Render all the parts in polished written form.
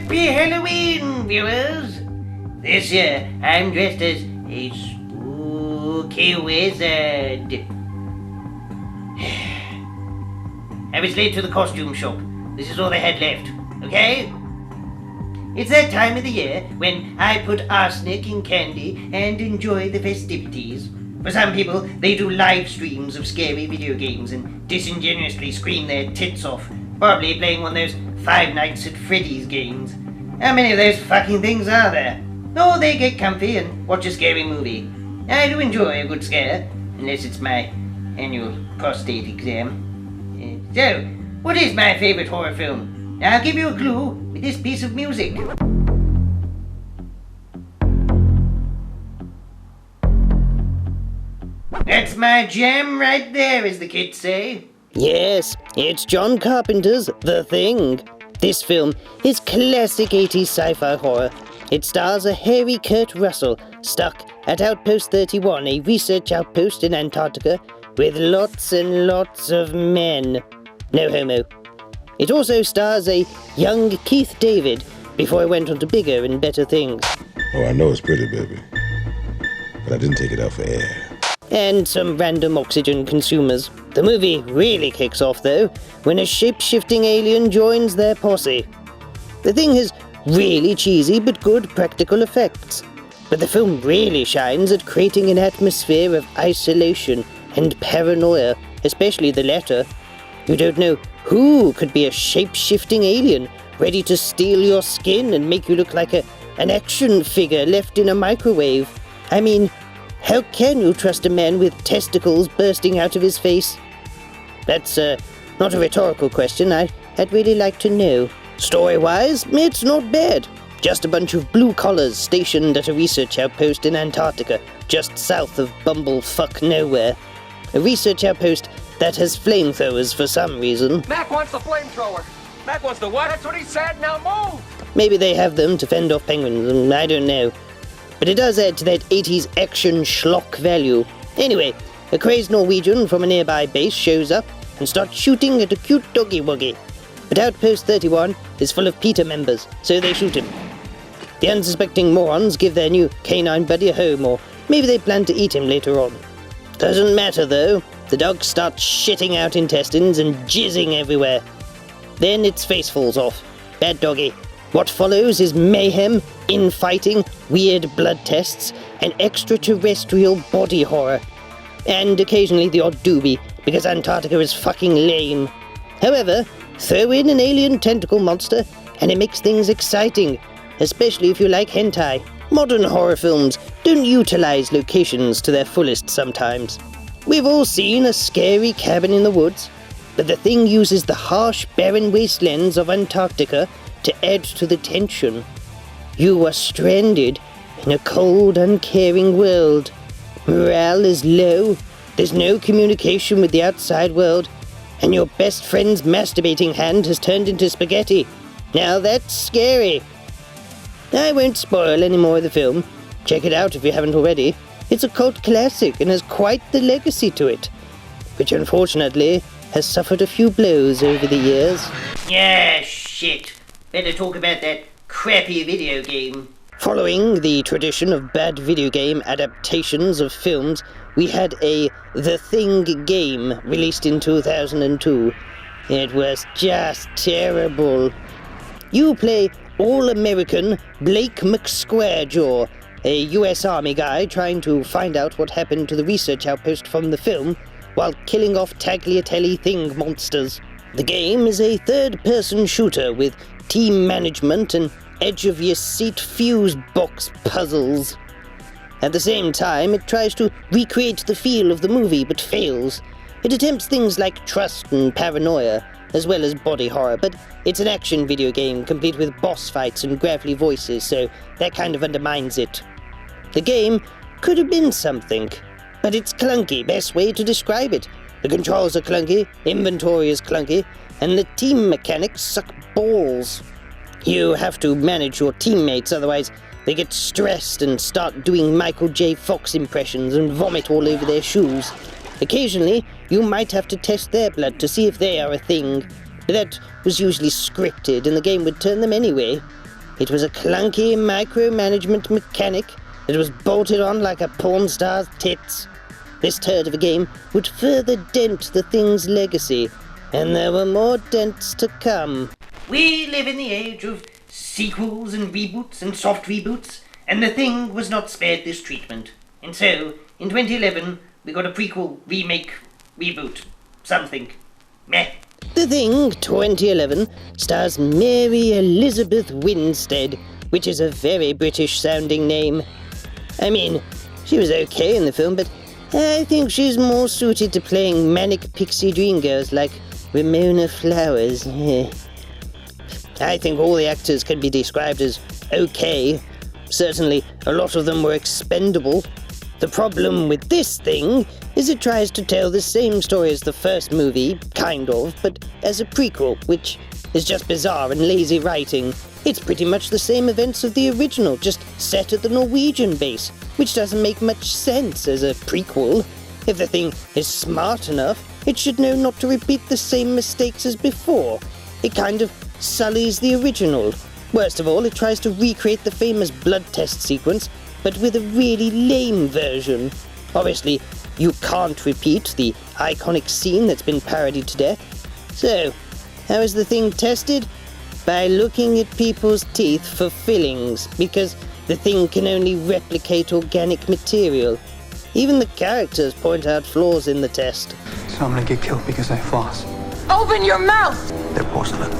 Happy Halloween, viewers! This year, I'm dressed as a spooky wizard. I was late to the costume shop. This is all they had left, okay? It's that time of the year when I put arsenic in candy and enjoy the festivities. For some people, they do live streams of scary video games and disingenuously scream their tits off, probably playing one of those Five Nights at Freddy's games. How many of those fucking things are there? Oh, they get comfy and watch a scary movie. I do enjoy a good scare, unless it's my annual prostate exam. So, what is my favorite horror film? I'll give you a clue with this piece of music. That's my jam right there, as the kids say. Yes, it's John Carpenter's The Thing. This film is classic 80s sci-fi horror. It stars a hairy Kurt Russell stuck at Outpost 31, a research outpost in Antarctica, with lots and lots of men. No homo. It also stars a young Keith David before he went on to bigger and better things. Oh, I know it's pretty, baby. But I didn't take it out for air. And some random oxygen consumers. The movie really kicks off, though, when a shape-shifting alien joins their posse. The Thing has really cheesy but good practical effects. But the film really shines at creating an atmosphere of isolation and paranoia, especially the latter. You don't know who could be a shape-shifting alien ready to steal your skin and make you look like an action figure left in a microwave. I mean, how can you trust a man with testicles bursting out of his face? That's not a rhetorical question. I'd really like to know. Story-wise, it's not bad. Just a bunch of blue collars stationed at a research outpost in Antarctica, just south of bumblefuck nowhere. A research outpost that has flamethrowers for some reason. Mac wants the flamethrower. Mac wants the what? That's what he said. Now move! Maybe they have them to fend off penguins, I don't know. But it does add to that 80s action schlock value. Anyway, a crazed Norwegian from a nearby base shows up and starts shooting at a cute doggy-woggy. But Outpost 31 is full of PETA members, so they shoot him. The unsuspecting morons give their new canine buddy a home, or maybe they plan to eat him later on. Doesn't matter though, the dog starts shitting out intestines and jizzing everywhere. Then its face falls off. Bad doggy. What follows is mayhem, infighting, weird blood tests, and extraterrestrial body horror. And occasionally the odd doobie, because Antarctica is fucking lame. However, throw in an alien tentacle monster, and it makes things exciting, especially if you like hentai. Modern horror films don't utilize locations to their fullest sometimes. We've all seen a scary cabin in the woods, but The Thing uses the harsh, barren wastelands of Antarctica to add to the tension. You are stranded in a cold, uncaring world. Morale is low, there's no communication with the outside world, and your best friend's masturbating hand has turned into spaghetti. Now that's scary. I won't spoil any more of the film. Check it out if you haven't already. It's a cult classic and has quite the legacy to it, which unfortunately has suffered a few blows over the years. Yeah, shit. Better talk about that crappy video game. Following the tradition of bad video game adaptations of films, we had a The Thing game released in 2002. It was just terrible. You play all-American Blake McSquarejaw, a US Army guy trying to find out what happened to the research outpost from the film, while killing off Tagliatelle Thing monsters. The game is a third-person shooter with team management and edge-of-your-seat fuse box puzzles. At the same time, it tries to recreate the feel of the movie, but fails. It attempts things like trust and paranoia, as well as body horror, but it's an action video game complete with boss fights and gravelly voices, so that kind of undermines it. The game could have been something, but it's clunky, best way to describe it. The controls are clunky, inventory is clunky, and the team mechanics suck balls. You have to manage your teammates, otherwise they get stressed and start doing Michael J. Fox impressions and vomit all over their shoes. Occasionally, you might have to test their blood to see if they are a thing, but that was usually scripted and the game would turn them anyway. It was a clunky micromanagement mechanic that was bolted on like a porn star's tits. This turd of a game would further dent the Thing's legacy, and there were more dents to come. We live in the age of sequels and reboots and soft reboots, and the Thing was not spared this treatment. And so, in 2011, we got a prequel, remake, reboot, something. Meh. The Thing 2011 stars Mary Elizabeth Winstead, which is a very British-sounding name. I mean, she was okay in the film, but I think she's more suited to playing manic pixie dream girls like Ramona Flowers. I think all the actors can be described as okay. Certainly, a lot of them were expendable. The problem with this Thing is it tries to tell the same story as the first movie, kind of, but as a prequel, which is just bizarre and lazy writing. It's pretty much the same events of the original, just set at the Norwegian base, which doesn't make much sense as a prequel. If the Thing is smart enough, it should know not to repeat the same mistakes as before. It kind of sullies the original. Worst of all, it tries to recreate the famous blood test sequence, but with a really lame version. Obviously, you can't repeat the iconic scene that's been parodied to death. So, how is the Thing tested? By looking at people's teeth for fillings, because the Thing can only replicate organic material. Even the characters point out flaws in the test. So I'm gonna get killed because I floss. Open your mouth! They're porcelain.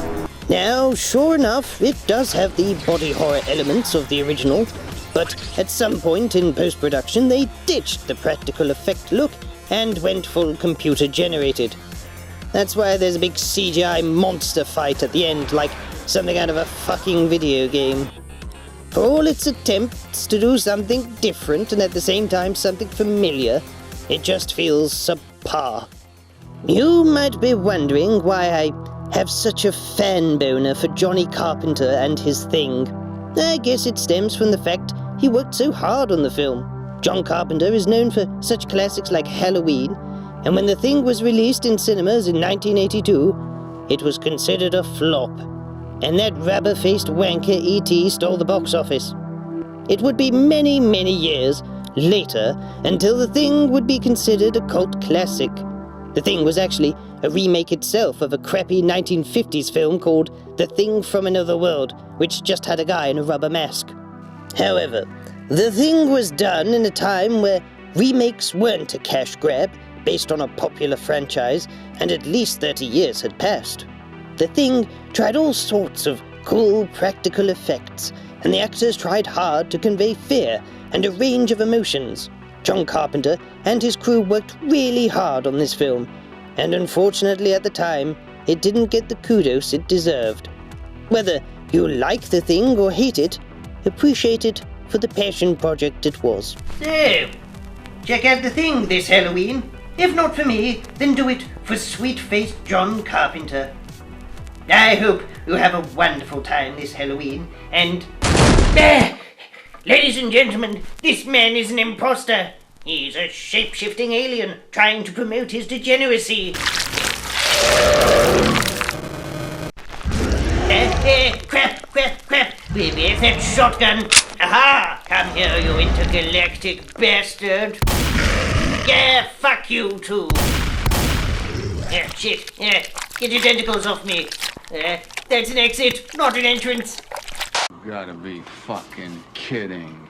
Now, sure enough, it does have the body horror elements of the original, but at some point in post-production they ditched the practical effect look and went full computer-generated. That's why there's a big CGI monster fight at the end, like something out of a fucking video game. For all its attempts to do something different and at the same time something familiar, it just feels subpar. You might be wondering why I have such a fan boner for Johnny Carpenter and his Thing. I guess it stems from the fact he worked so hard on the film. John Carpenter is known for such classics like Halloween, and when the Thing was released in cinemas in 1982, it was considered a flop. And that rubber-faced wanker E.T. stole the box office. It would be many, many years later until the Thing would be considered a cult classic. The Thing was actually a remake itself of a crappy 1950s film called The Thing from Another World, which just had a guy in a rubber mask. However, The Thing was done in a time where remakes weren't a cash grab based on a popular franchise, and at least 30 years had passed. The Thing tried all sorts of cool practical effects, and the actors tried hard to convey fear and a range of emotions. John Carpenter and his crew worked really hard on this film, and unfortunately at the time, it didn't get the kudos it deserved. Whether you like The Thing or hate it, appreciate it for the passion project it was. So, check out The Thing this Halloween. If not for me, then do it for sweet-faced John Carpenter. I hope you have a wonderful time this Halloween, and... Ladies and gentlemen, this man is an imposter. He's a shape-shifting alien trying to promote his degeneracy. Crap. Where's that shotgun? Aha! Come here, you intergalactic bastard. Yeah, fuck you too. Shit. Get your tentacles off me. That's an exit, not an entrance. You gotta be fucking kidding.